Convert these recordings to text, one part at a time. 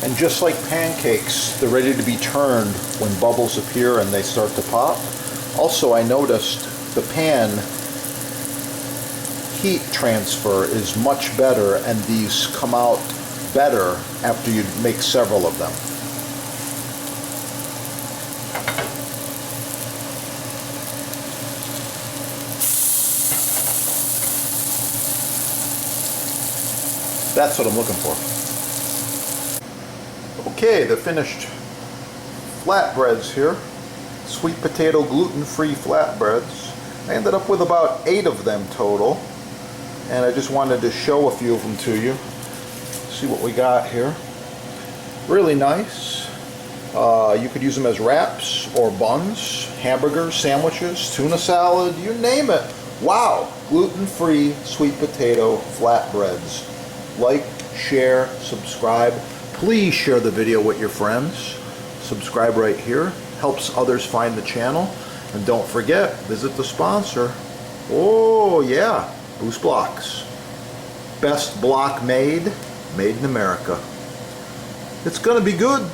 And just like pancakes, they're ready to be turned when bubbles appear and they start to pop. Also, I noticed the pan heat transfer is much better, and these come out better after you make several of them. That's what I'm looking for. Okay, the finished flatbreads here. Sweet potato gluten-free flatbreads. I ended up with about 8 of them total, and I just wanted to show a few of them to you. See what we got here. Really nice. You could use them as wraps or buns, hamburgers, sandwiches, tuna salad, you name it. Wow, gluten-free sweet potato flatbreads. Like, share, subscribe. Please share the video with your friends. Subscribe right here. Helps others find the channel. And don't forget, visit the sponsor. Oh yeah, Boost Blocks. Best block made in America. It's gonna be good.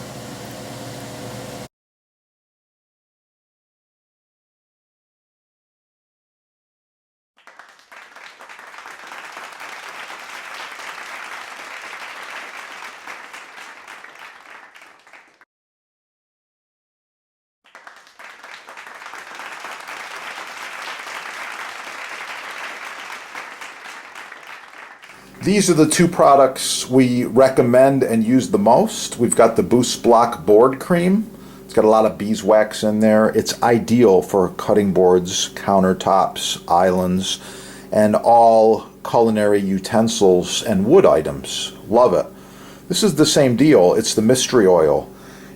These are the 2 products we recommend and use the most. We've got the Boost Block board cream. It's got a lot of beeswax in there. It's ideal for cutting boards, countertops, islands, and all culinary utensils and wood items. Love it. This is the same deal. It's the mystery oil.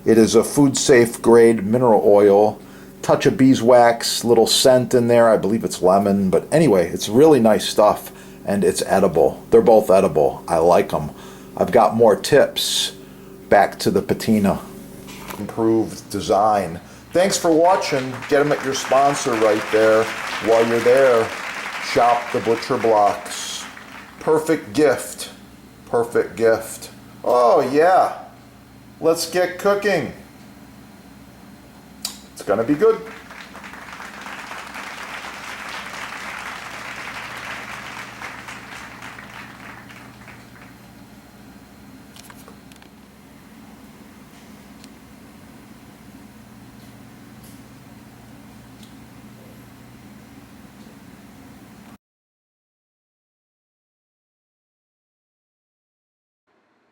It is a food safe grade mineral oil. Touch of beeswax, little scent in there. I believe it's lemon, but anyway, it's really nice stuff. And it's edible. They're both edible. I like them. I've got more tips. Back to the patina. Improved design. Thanks for watching. Get them at your sponsor right there. While you're there, shop the Butcher Blocks. Perfect gift. Perfect gift. Oh yeah. Let's get cooking. It's gonna be good.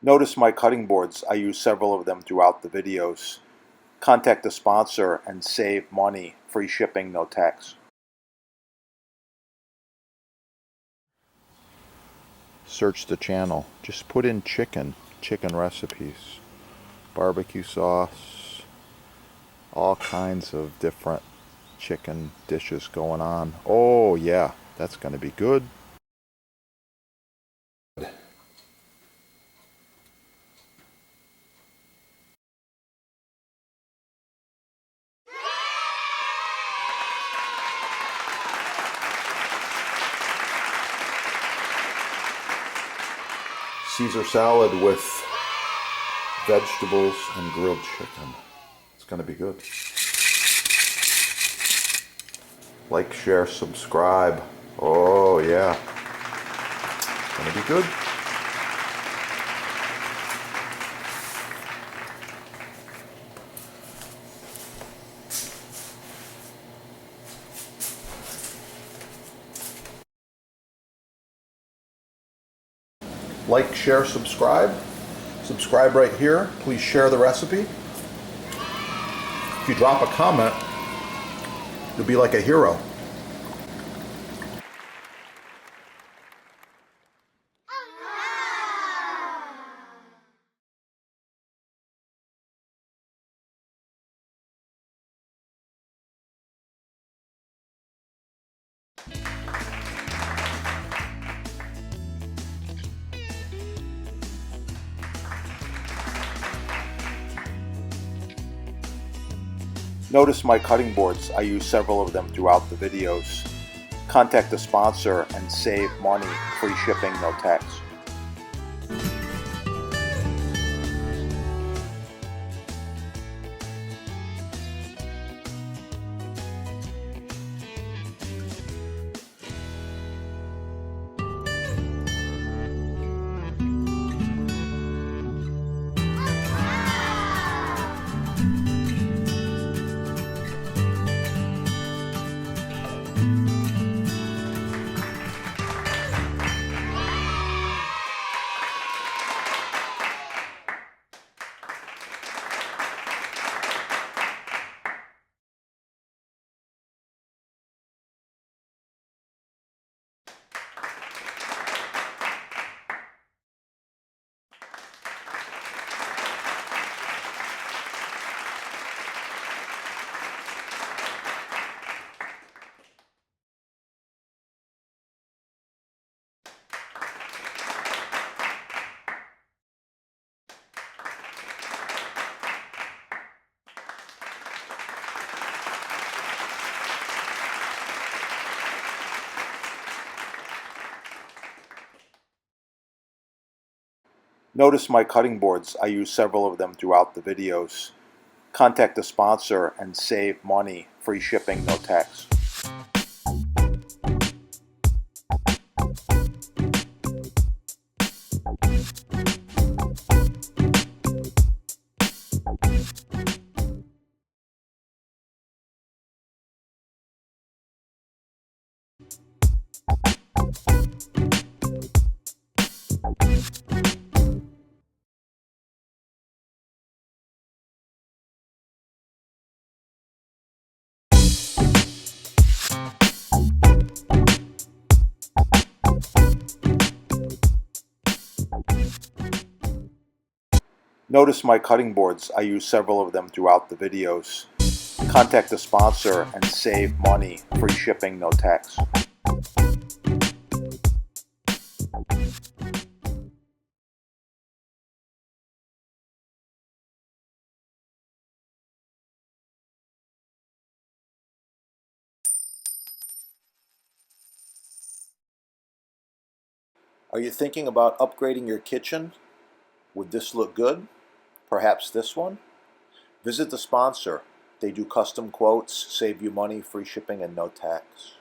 Notice my cutting boards. I use several of them throughout the videos. Contact the sponsor and save money. Free shipping, no tax. Search the channel. Just put in chicken recipes, barbecue sauce, all kinds of different chicken dishes going on. Oh yeah, that's going to be good. Caesar salad with vegetables and grilled chicken. It's going to be good. Like, share, subscribe. Oh yeah. It's going to be good. Like, share, subscribe. Subscribe right here. Please share the recipe. If you drop a comment, you'll be like a hero. Notice my cutting boards. I use several of them throughout the videos. Contact the sponsor and save money. Free shipping, no tax. Notice my cutting boards. I use several of them throughout the videos. Contact the sponsor and save money. Free shipping, no tax. Notice my cutting boards. I use several of them throughout the videos. Contact the sponsor and save money. Free shipping, no tax. Are you thinking about upgrading your kitchen? Would this look good? Perhaps this one? Visit the sponsor. They do custom quotes, save you money, free shipping, and no tax.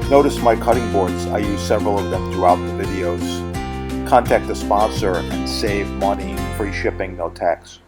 Notice my cutting boards. I use several of them throughout the videos. Contact the sponsor and save money. Free shipping, no tax.